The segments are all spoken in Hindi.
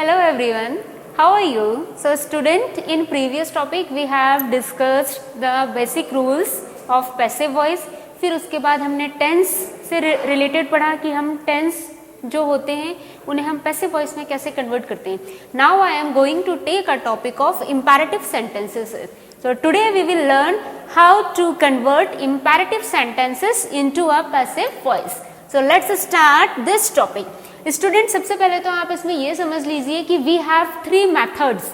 Hello everyone, how are you? So student, in previous topic we have discussed the basic rules of passive voice. फिर उसके बाद हमने टेंस से रिलेटेड पढ़ा कि हम टेंस जो होते हैं उन्हें हम पैसिव वॉइस में कैसे कन्वर्ट करते हैं. Now I am going to take a topic of imperative sentences. So today we will learn how to convert imperative sentences into a passive voice. So let's start this topic. Student, सबसे पहले तो आप इसमें ये समझ लीजिए कि we have 3 methods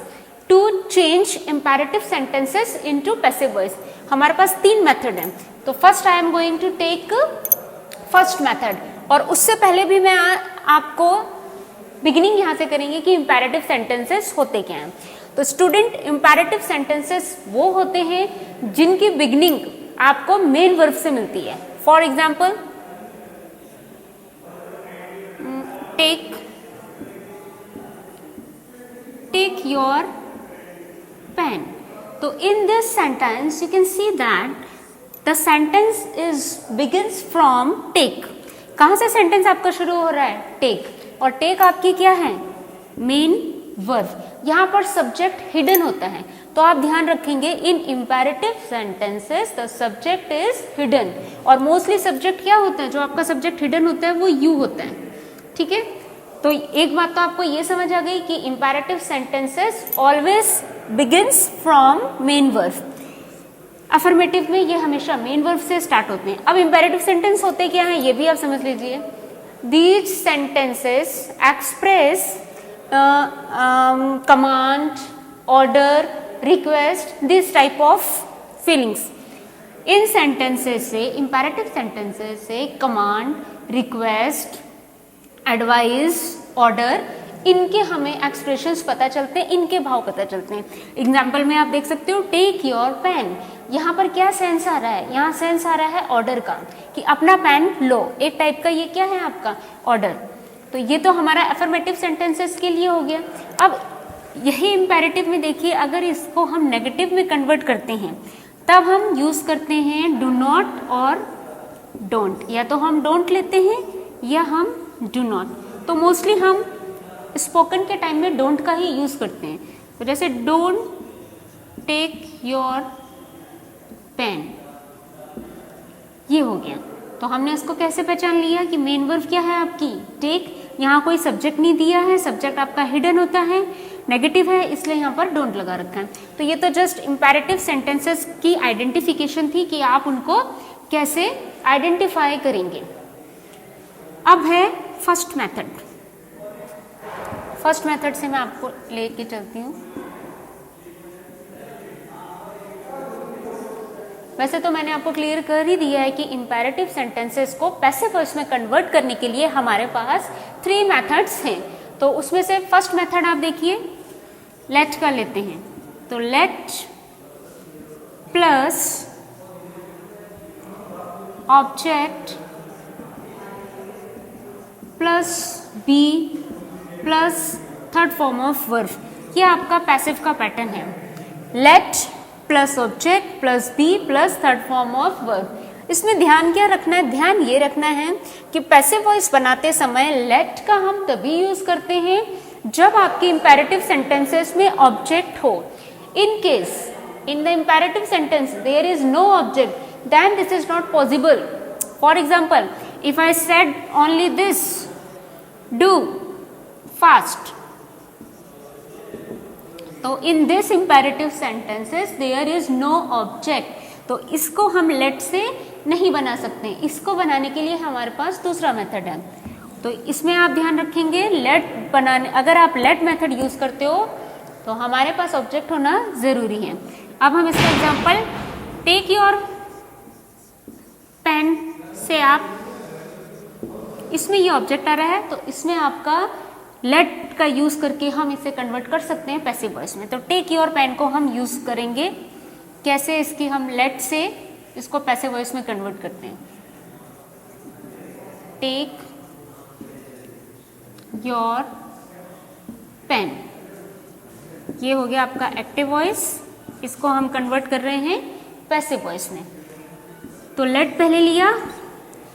to change imperative sentences into passive voice. हमारे पास 3 मेथड हैं. तो first I am going to take first method, और उससे पहले भी मैं आपको बिगिनिंग यहाँ से करेंगे कि imperative sentences होते क्या हैं. तो स्टूडेंट, इम्पेरेटिव सेंटेंसेस वो होते हैं जिनकी बिगनिंग आपको मेन वर्ब से मिलती है. For example, take your pen. तो in this sentence you can see that the sentence is begins from take. कहाँ से सेंटेंस आपका शुरू हो रहा है? टेक. और टेक आपकी क्या है? Main verb. यहाँ पर सब्जेक्ट हिडन होता है, तो आप ध्यान रखेंगे in imperative sentences the subject is hidden. और मोस्टली सब्जेक्ट क्या होता है? जो आपका सब्जेक्ट हिडन होता है वो यू होता है. ठीक है, तो एक बात तो आपको ये समझ आ गई कि imperative sentences always begins from main verb. Affirmative में ये हमेशा मेन वर्ब से स्टार्ट होते हैं. अब इम्पेरेटिव सेंटेंस होते क्या हैं ये भी आप समझ लीजिए. These sentences express command, order, request, this type of feelings. In sentences से, imperative sentences से command, request, advice, order, इनके हमें expressions पता चलते हैं, इनके भाव पता चलते हैं. एग्जाम्पल में आप देख सकते हो take your pen. यहाँ पर क्या सेंस आ रहा है? यहाँ सेंस आ रहा है ऑर्डर का, कि अपना पेन लो. एक टाइप का ये क्या है आपका? ऑर्डर. तो ये तो हमारा अफर्मेटिव सेंटेंसेस के लिए हो गया. अब यही इम्पेरेटिव में देखिए, अगर इसको हम नेगेटिव में कन्वर्ट करते हैं तब हम यूज करते हैं डू नॉट और डोंट. या तो हम डोंट लेते हैं या हम डू नॉट. तो मोस्टली हम स्पोकन के टाइम में डोंट का ही यूज करते हैं. तो जैसे डोंट टेक योर पेन, ये हो गया. तो हमने इसको कैसे पहचान लिया कि मेन वर्ब क्या है आपकी? टेक. यहाँ कोई सब्जेक्ट नहीं दिया है, सब्जेक्ट आपका हिडन होता है, नेगेटिव है, इसलिए यहाँ पर डोंट लगा रखा है. तो ये तो जस्ट इम्पेरेटिव सेंटेंसेस की आइडेंटिफिकेशन थी कि आप उनको कैसे आइडेंटिफाई करेंगे. अब है फर्स्ट मेथड. फर्स्ट मेथड से मैं आपको लेके चलती हूँ. वैसे तो मैंने आपको क्लियर कर ही दिया है कि इम्पेरेटिव सेंटेंसेस को पैसिव वॉइस में कन्वर्ट करने के लिए हमारे पास 3 मेथड्स हैं. तो उसमें से फर्स्ट मेथड आप देखिए, लेट का लेते हैं. तो let plus object plus be plus third form of verb, ये आपका पैसिव का पैटर्न है. Let plus object plus be plus third form of verb. इसमें ध्यान क्या रखना है? ध्यान ये रखना है कि पैसिव वॉइस बनाते समय लेट का हम तभी यूज करते हैं जब आपके इम्पेरेटिव सेंटेंसेस में ऑब्जेक्ट हो. In case in the imperative sentence there is no object, then this is not possible. For example, if I said only this, do fast, तो in this imperative sentences there is no object. तो इसको हम लेट से नहीं बना सकते. इसको बनाने के लिए हमारे पास दूसरा मेथड है. तो इसमें आप ध्यान रखेंगे, लेट बनाने, अगर आप लेट मेथड यूज करते हो तो हमारे पास ऑब्जेक्ट होना जरूरी है. अब हम इसका एग्जांपल, टेक योर पेन से आप, इसमें ये ऑब्जेक्ट आ रहा है, तो इसमें आपका लेट का यूज करके हम इसे कन्वर्ट कर सकते हैं पैसिव वॉइस में. तो टेक योर पेन को हम यूज करेंगे कैसे? इसकी हम लेट से इसको पैसिव वॉइस में कन्वर्ट करते हैं. टेक योर पेन, ये हो गया आपका एक्टिव वॉइस. इसको हम कन्वर्ट कर रहे हैं पैसिव वॉइस में. तो लेट पहले लिया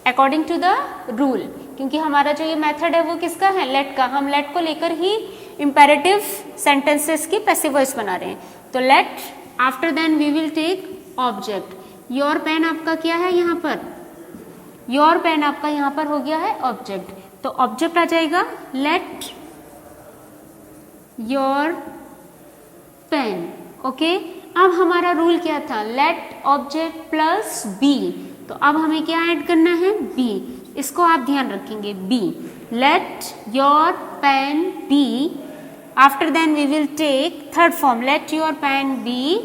अकॉर्डिंग टू द रूल, क्योंकि हमारा जो ये मेथड है वो किसका है? लेट का. हम लेट को लेकर ही इंपेरेटिव सेंटेंसेस की पैसिव वॉइस बना रहे हैं। तो let after then we will take object. Your pen आपका क्या है यहाँ पर, योर पेन आपका यहाँ पर हो गया है ऑब्जेक्ट, तो ऑब्जेक्ट आ जाएगा लेट योर पेन। ओके, अब हमारा रूल क्या था, लेट ऑब्जेक्ट प्लस बी, तो अब हमें क्या ऐड करना है, बी, इसको आप ध्यान रखेंगे, be, let your pen be, after then we will take third form, let your pen be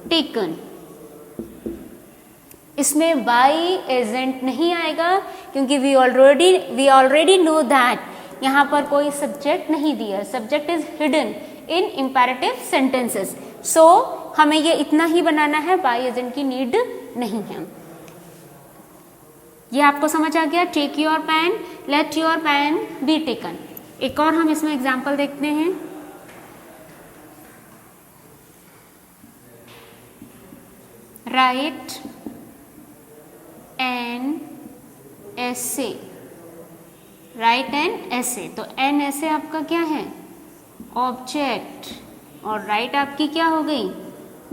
taken. इसमें बाई एजेंट नहीं आएगा क्योंकि वी ऑलरेडी नो दैट यहाँ पर कोई सब्जेक्ट नहीं दिया, subject is hidden in imperative sentences. So हमें ये इतना ही बनाना है, बाई एजेंट की नीड नहीं है। ये आपको समझ आ गया, take your pen, let your pen be taken. एक और हम इसमें एग्जाम्पल देखते हैं, write an essay, write an essay, तो एन ऐसे आपका क्या है, ऑब्जेक्ट, और राइट आपकी क्या हो गई,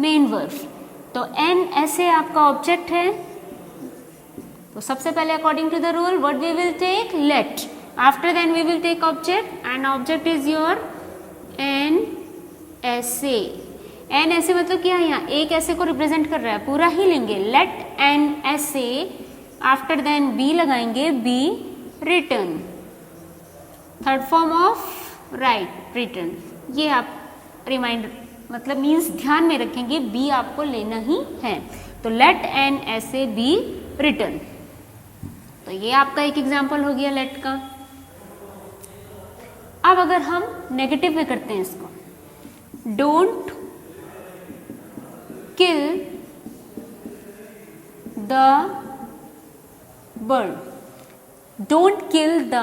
मेन वर्ब। तो एन ऐसे आपका ऑब्जेक्ट है, तो सबसे पहले according to the rule what we will take, let, after then we will take object and object is your an essay. An essay मतलब क्या है, यहाँ एक ऐसे को रिप्रेजेंट कर रहा है, पूरा ही लेंगे, let an essay, after then be लगाएंगे, be written, third form of write written. ये आप रिमाइंडर मतलब मीन्स ध्यान में रखेंगे, बी आपको लेना ही है, तो लेट एन ऐसे बी रिटर्न। तो ये आपका एक एग्जाम्पल हो गया लेट का। अब अगर हम नेगेटिव में करते हैं इसको, don't kill the bird, don't kill the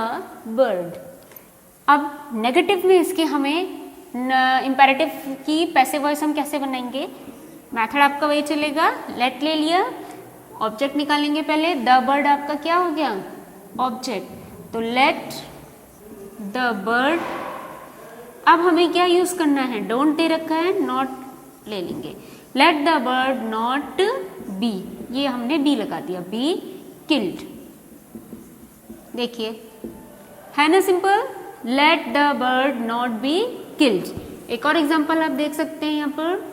bird. अब नेगेटिव में इसके हमें इंपेरेटिव की पैसिव वॉइस हम कैसे बनाएंगे, मेथड आपका वही चलेगा, लेट ले लिया, ऑब्जेक्ट निकालेंगे पहले, द बर्ड आपका क्या हो गया, ऑब्जेक्ट, तो लेट द बर्ड। अब हमें क्या यूज करना है, डोंट दे रखा है, नॉट ले लेंगे, let the bird not be, ये हमने बी लगा दिया, बी किल्ड। देखिए है ना simple, let the bird not be killed. एक और एग्जांपल आप देख सकते हैं यहाँ पर,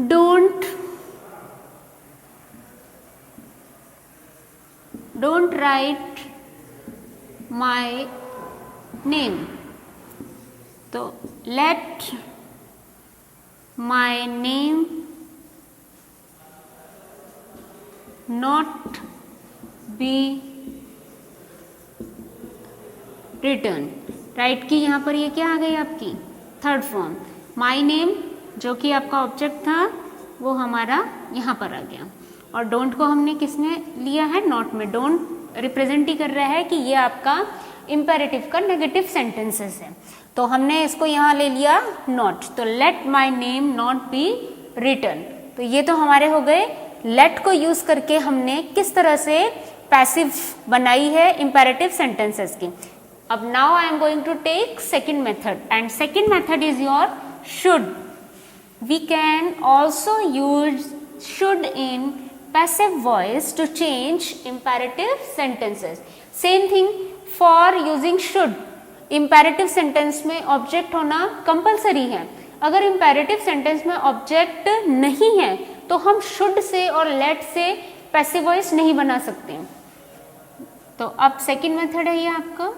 डोंट राइट माई नेम, तो let my name not be return. Right की यहाँ पर ये क्या आ गई आपकी, थर्ड फॉर्म, माई नेम जो कि आपका ऑब्जेक्ट था वो हमारा यहाँ पर आ गया, और डोंट को हमने किस में लिया है, नॉट में। डोंट रिप्रेजेंट ही कर रहा है कि ये आपका इंपेरेटिव का नेगेटिव सेंटेंसेस है, तो हमने इसको यहाँ ले लिया नॉट, तो let my name not be return. तो ये तो हमारे हो गए लेट को यूज करके हमने किस तरह से पैसिव बनाई है इंपेरेटिव सेंटेंसेस की। अब now I am going to take second method, and second method is your should. We can also use should in passive voice to change imperative sentences. Same thing for using should. Imperative sentence में object होना compulsory है। अगर imperative sentence में object नहीं है तो हम should से और let से passive voice नहीं बना सकते। तो अब second method है ये आपका।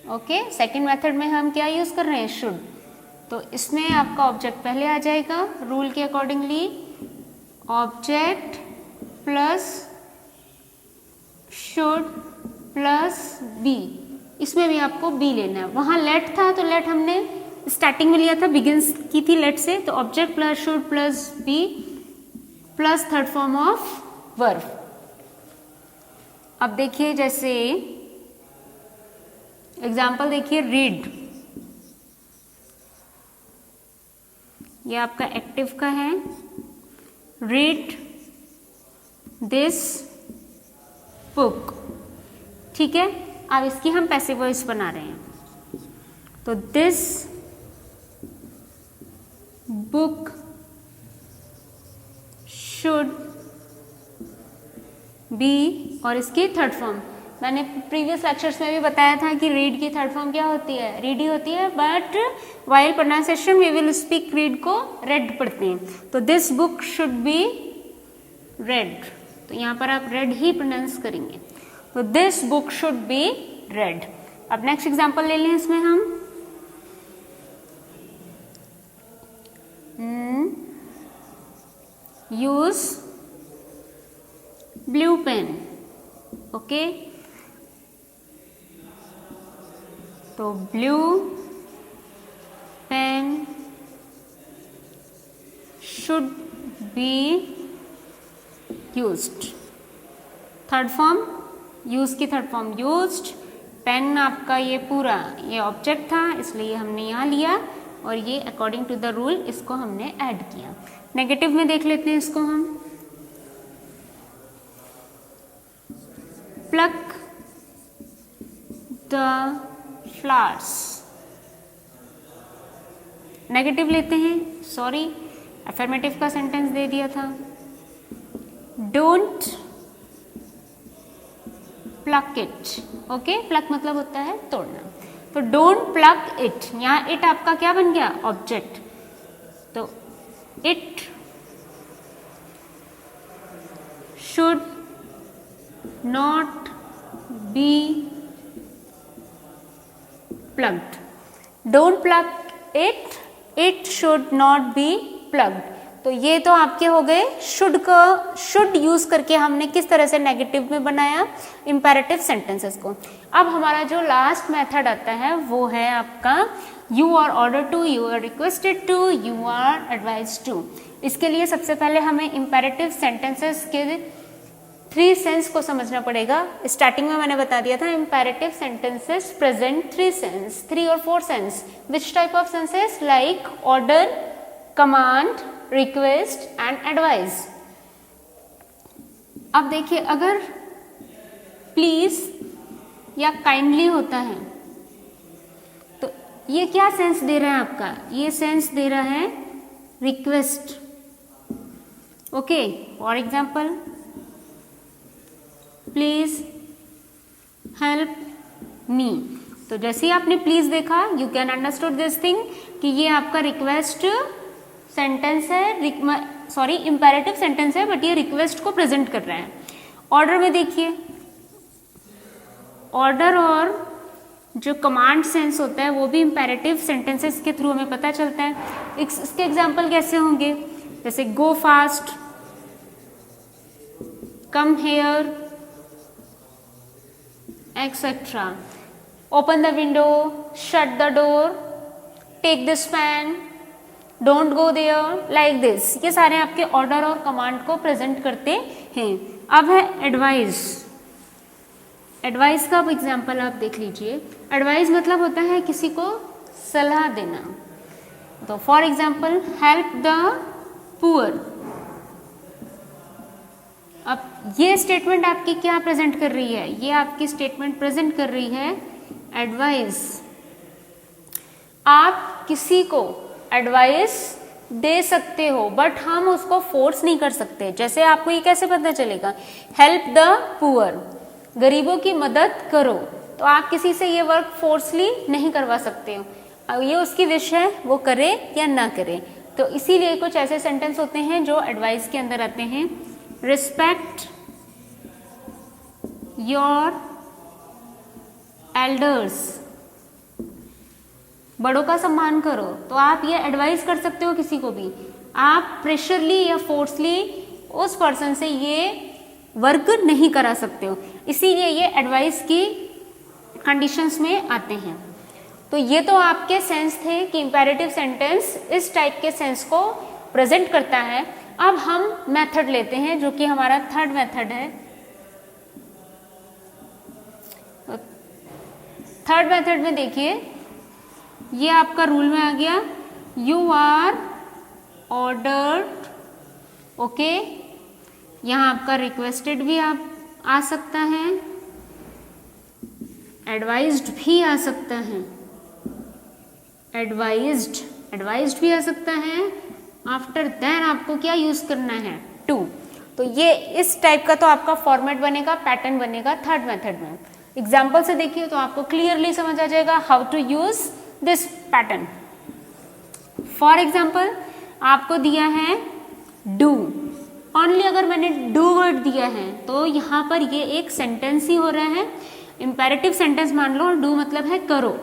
ओके, सेकेंड मेथड में हम क्या यूज कर रहे हैं, शुड। तो इसमें आपका ऑब्जेक्ट पहले आ जाएगा रूल के accordingly, object plus should plus be, इसमें भी आपको बी लेना है। वहां लेट था तो लेट हमने स्टार्टिंग में लिया था, बिगिंस की थी लेट से, तो object plus should plus be plus third form of verb. अब देखिए जैसे एग्जाम्पल देखिए, रीड, ये आपका एक्टिव का है, रीड दिस बुक, ठीक है, अब इसकी हम पैसिव वॉइस बना रहे हैं। तो दिस बुक शुड बी, और इसकी थर्ड फॉर्म मैंने प्रीवियस लेक्चर्स में भी बताया था कि रीड की थर्ड फॉर्म क्या होती है, रीड ही होती है, but while pronunciation we will speak read को रेड पढ़ते हैं। तो this book should be read, तो यहाँ पर आप रेड ही प्रोनाउंस करेंगे। तो this book should be read. अब नेक्स्ट एग्जांपल ले लें इसमें हम, यूज ब्लू पेन। ओके, तो blue pen should be used. Third form, use की थर्ड फॉर्म यूज्ड। पेन आपका ये पूरा ये ऑब्जेक्ट था, इसलिए हमने यहाँ लिया और ये अकॉर्डिंग टू द रूल इसको हमने ऐड किया। नेगेटिव में देख लेते हैं इसको हम, प्लक द फ्लावर्स। नेगेटिव लेते हैं, सॉरी अफर्मेटिव का सेंटेंस दे दिया था। Don't pluck it. Okay, pluck मतलब होता है तोड़ना, तो डोंट प्लक इट, यहाँ इट आपका क्या बन गया, ऑब्जेक्ट। तो it should not be plugged. Don't plug it, it should not be plugged. तो ये तो आपके हो गए शुड का, शुड यूज करके हमने किस तरह से नेगेटिव में बनाया इंपेरेटिव सेंटेंसेस को। अब हमारा जो लास्ट मेथड आता है वो है आपका you are order to, you are requested to, you are advise to. इसके लिए सबसे पहले हमें इंपेरेटिव सेंटेंसेस के 3 सेंस को समझना पड़ेगा। स्टार्टिंग में मैंने बता दिया था इंपेरेटिव सेंटेंसेस प्रेजेंट 3 सेंस, 3 और 4 sense. Which type of senses, like order, command, request and advice. अब देखिए, अगर प्लीज या काइंडली होता है तो ये क्या सेंस दे रहा है आपका, ये सेंस दे रहा है request. Okay, for example please help me. तो जैसे ही आपने प्लीज देखा, you can understood this thing कि ये आपका रिक्वेस्ट सेंटेंस है, सॉरी इंपेरेटिव सेंटेंस है, बट ये रिक्वेस्ट को प्रेजेंट कर रहा है। ऑर्डर में देखिए, ऑर्डर और जो कमांड सेंस होता है वो भी इंपेरेटिव सेंटेंसेस के थ्रू हमें पता चलता है। इसके एग्जाम्पल कैसे होंगे, जैसे go fast, come here, etcetera. Open the window, shut the door, take this pen, don't go there, like this. ये सारे आपके ऑर्डर और कमांड को प्रेजेंट करते हैं। अब है एडवाइस। एडवाइस का अब एग्जाम्पल आप देख लीजिए। एडवाइस मतलब होता है किसी को सलाह देना। तो for example help the poor. अब ये स्टेटमेंट आपकी क्या प्रेजेंट कर रही है, ये आपकी स्टेटमेंट प्रेजेंट कर रही है एडवाइस। आप किसी को एडवाइस दे सकते हो, बट हम उसको फोर्स नहीं कर सकते। जैसे आपको ये कैसे पता चलेगा, हेल्प द पुअर, गरीबों की मदद करो, तो आप किसी से ये वर्क फोर्सली नहीं करवा सकते हो। ये उसकी विश है, वो करे या ना करे। तो इसीलिए कुछ ऐसे सेंटेंस होते हैं जो एडवाइस के अंदर आते हैं। रिस्पेक्ट योर एल्डर्स, बड़ों का सम्मान करो। तो आप ये एडवाइस कर सकते हो किसी को भी, आप प्रेशरली या फोर्सली उस पर्सन से ये वर्क नहीं करा सकते हो। इसीलिए ये एडवाइस की कंडीशंस में आते हैं। तो ये तो आपके सेंस थे कि इंपेरेटिव सेंटेंस इस टाइप के सेंस को प्रेजेंट करता है। अब हम मेथड लेते हैं जो कि हमारा थर्ड मेथड है। थर्ड मेथड में देखिए, ये आपका रूल में आ गया, यू आर ऑर्डर्ड। ओके, यहाँ आपका रिक्वेस्टेड भी आप आ सकता है, एडवाइज्ड भी आ सकता है, एडवाइज्ड भी आ सकता है। आफ्टर देन आपको क्या यूज करना है, टू। तो ये इस टाइप का तो आपका फॉर्मेट बनेगा, पैटर्न बनेगा थर्ड मेथड में। एग्जाम्पल से देखिए तो आपको क्लियरली समझ आ जाएगा how to use this pattern. For example आपको दिया है डू, ओनली अगर मैंने डू वर्ड दिया है तो यहाँ पर ये एक सेंटेंस ही हो रहा है, इंपेरेटिव सेंटेंस मान लो, और डू मतलब है करो।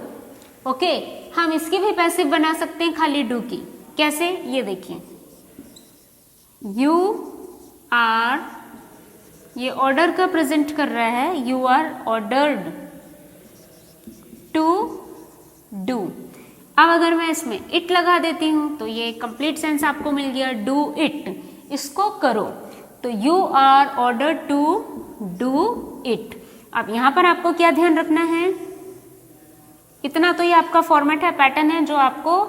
ओके, हम इसकी भी पैसिव बना सकते हैं खाली डू की। कैसे, ये देखिए, यू आर, ये ऑर्डर का प्रेजेंट कर रहा है, you are ordered to do. अब अगर मैं इसमें इट लगा देती हूं तो ये कंप्लीट सेंस आपको मिल गया, डू इट, इसको करो। तो you are order to do it. अब यहां पर आपको क्या ध्यान रखना है, इतना तो ये आपका फॉर्मेट है, पैटर्न है जो आपको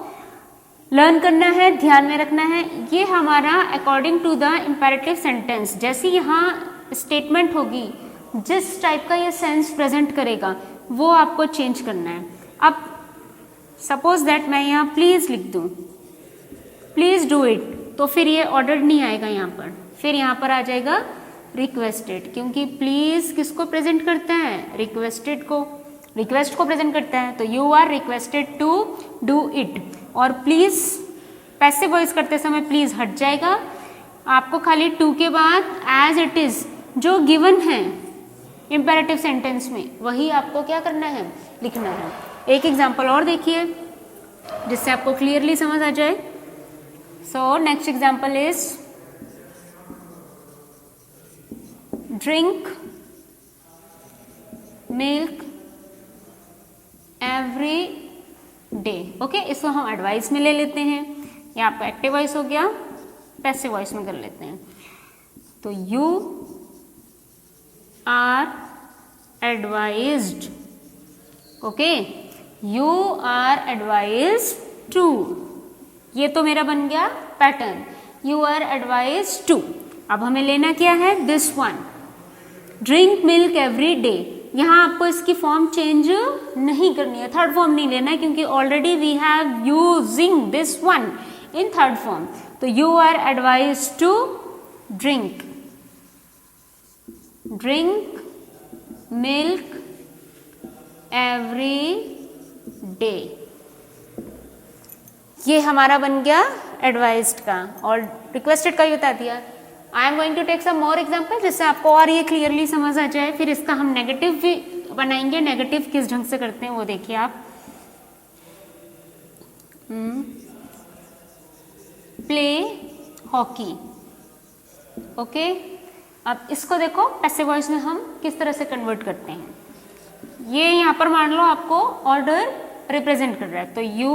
लर्न करना है, ध्यान में रखना है। ये हमारा according to the imperative sentence, जैसी यहाँ स्टेटमेंट होगी, जिस टाइप का ये सेंस प्रेजेंट करेगा वो आपको चेंज करना है। अब सपोज दैट मैं यहाँ प्लीज लिख दूँ, प्लीज डू इट, तो फिर ये ऑर्डर नहीं आएगा यहाँ पर, फिर यहाँ पर आ जाएगा रिक्वेस्टेड, क्योंकि प्लीज किसको प्रेजेंट करता है, रिक्वेस्टेड को, रिक्वेस्ट को प्रेजेंट करता है। तो you are requested to do it, और प्लीज पैसिव वॉइस करते समय प्लीज हट जाएगा, आपको खाली टू के बाद एज इट इज जो गिवन है इंपेरेटिव सेंटेंस में वही आपको क्या करना है, लिखना है। एक एग्जांपल और देखिए जिससे आपको क्लियरली समझ आ जाए। So next example is drink milk every day. Okay, इसको हम एडवाइस में ले लेते हैं, ये आपका एक्टिव वॉइस हो गया, पैसिव वॉइस में कर लेते हैं। तो you are advised, okay, you are advised to, ये तो मेरा बन गया pattern, you are advised to. अब हमें लेना क्या है, this one, drink milk every day. यहाँ आपको इसकी फॉर्म चेंज नहीं करनी है, थर्ड फॉर्म नहीं लेना है, क्योंकि already we have using this one in third form. तो you are advised to drink milk every day. ये हमारा बन गया एडवाइज्ड का, और रिक्वेस्टेड का ही बता दिया। I am going to take some more example जिससे आपको और ये क्लियरली समझ आ जाए। फिर इसका हम नेगेटिव भी बनाएंगे, नेगेटिव किस ढंग से करते हैं वो देखिए आप। Play hockey, okay. अब इसको देखो पैसिव वॉइस में हम किस तरह से कन्वर्ट करते हैं। ये यहाँ पर मान लो आपको ऑर्डर रिप्रेजेंट कर रहा है, तो you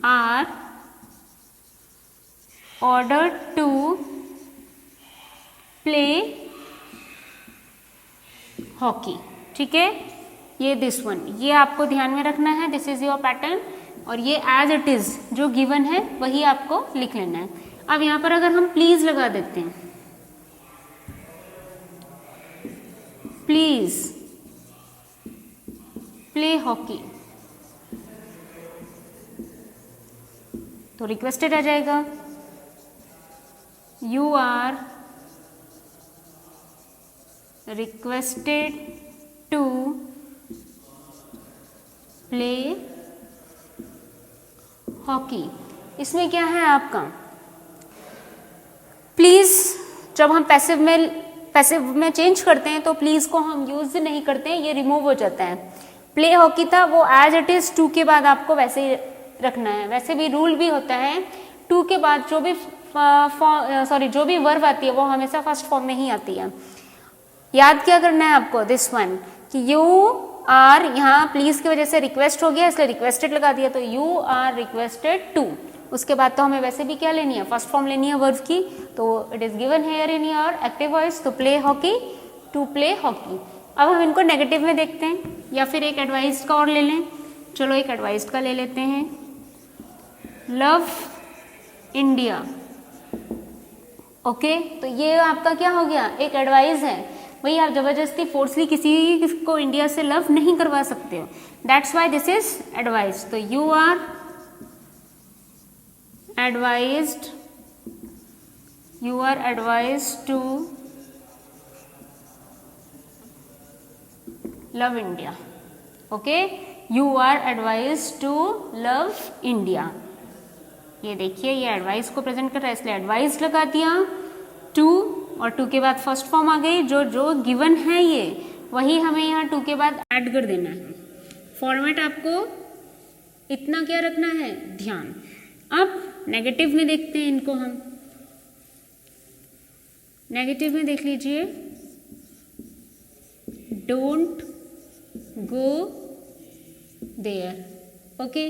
are order to play hockey, ठीक है। ये दिस वन, ये आपको ध्यान में रखना है, दिस इज योर पैटर्न, और ये एज इट इज जो गिवन है वही आपको लिख लेना है। अब यहाँ पर अगर हम प्लीज लगा देते हैं, प्लीज प्ले हॉकी, तो रिक्वेस्टेड आ जाएगा, you are requested to play hockey. इसमें क्या है आपका, प्लीज जब हम पैसिव में चेंज करते हैं तो प्लीज को हम यूज नहीं करते हैं, ये रिमूव हो जाता है। प्ले हॉकी था वो एज इट इज टू के बाद आपको वैसे ही रखना है। वैसे भी रूल भी होता है, टू के बाद जो भी वर्ब आती है वो हमेशा फर्स्ट फॉर्म में ही आती है। याद क्या करना है आपको, दिस वन, कि यू आर, यहाँ प्लीज की वजह से रिक्वेस्ट हो गया इसलिए रिक्वेस्टेड लगा दिया, तो यू आर रिक्वेस्टेड टू। उसके बाद तो हमें वैसे भी क्या लेनी है, फर्स्ट फॉर्म लेनी है वर्ब की, तो it is given here in your active voice, तो play hockey, to play hockey. अब हम इनको नेगेटिव में देखते हैं, या फिर एक एडवाइज का और ले लें। चलो एक एडवाइज का ले लेते हैं, लव इंडिया, ओके। तो ये आपका क्या हो गया, एक एडवाइस है, वही आप जबरदस्ती फोर्सली किसी को इंडिया से लव नहीं करवा सकते हो. That's why this is advice. तो you are advised to love India. Okay, you are advised to love India. ये देखिए, ये एडवाइस को प्रेजेंट कर रहा है इसलिए एडवाइस लगा दिया. टू और टू के बाद फर्स्ट फॉर्म आ गई. जो गिवन है ये वही हमें यहाँ टू के बाद ऐड कर देना है. फॉर्मेट आपको इतना क्या रखना है, ध्यान. अब नेगेटिव में देखते हैं इनको हम. नेगेटिव में देख लीजिए, डोंट गो देयर. ओके,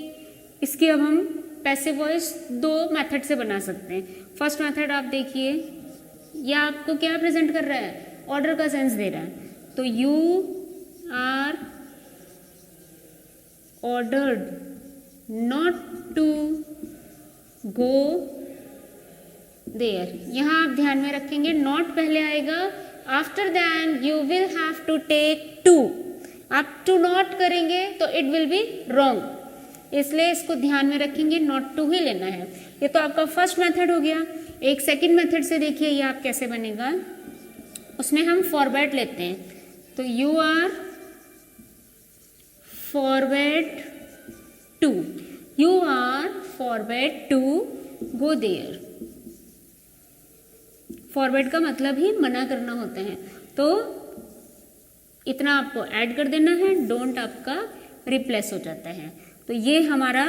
इसकी अब हम पैसिव वॉइस दो मेथड से बना सकते हैं. फर्स्ट मेथड आप देखिए, यह आपको क्या प्रेजेंट कर रहा है, ऑर्डर का सेंस दे रहा है. तो you are ordered not to go there. यहां आप ध्यान में रखेंगे नॉट पहले आएगा, after then you will have to take to. आप टू नॉट करेंगे तो इट विल बी रॉन्ग, इसलिए इसको ध्यान में रखेंगे, नॉट टू ही लेना है. ये तो आपका फर्स्ट मेथड हो गया. एक सेकंड मेथड से देखिए ये आप कैसे बनेगा. उसमें हम फॉरवर्ड लेते हैं. तो you are forward to, you are forward to go there. Forward का मतलब ही मना करना होता है. तो इतना आपको ऐड कर देना है, डोंट आपका रिप्लेस हो जाता है. तो ये हमारा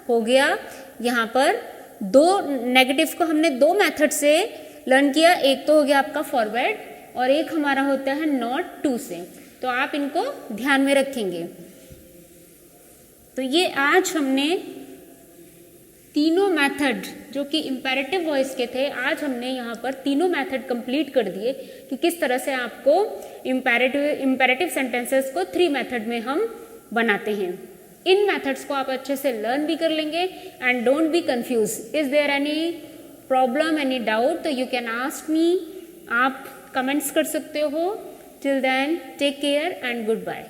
हो गया. यहाँ पर दो नेगेटिव को हमने दो मेथड से लर्न किया. एक तो हो गया आपका फॉरवर्ड और एक हमारा होता है नॉट टू से. तो आप इनको ध्यान में रखेंगे. तो ये आज हमने तीनों मेथड जो कि इंपेरेटिव वॉइस के थे, आज हमने यहाँ पर तीनों मेथड कंप्लीट कर दिए कि किस तरह से आपको इंपेरेटिव सेंटेंसेस को 3 मेथड में हम बनाते हैं. इन मेथड्स को आप अच्छे से लर्न भी कर लेंगे. And don't be confuse. Is there any problem, any doubt, तो यू कैन आस्क मी. आप कमेंट्स कर सकते हो. Till then take care and good bye.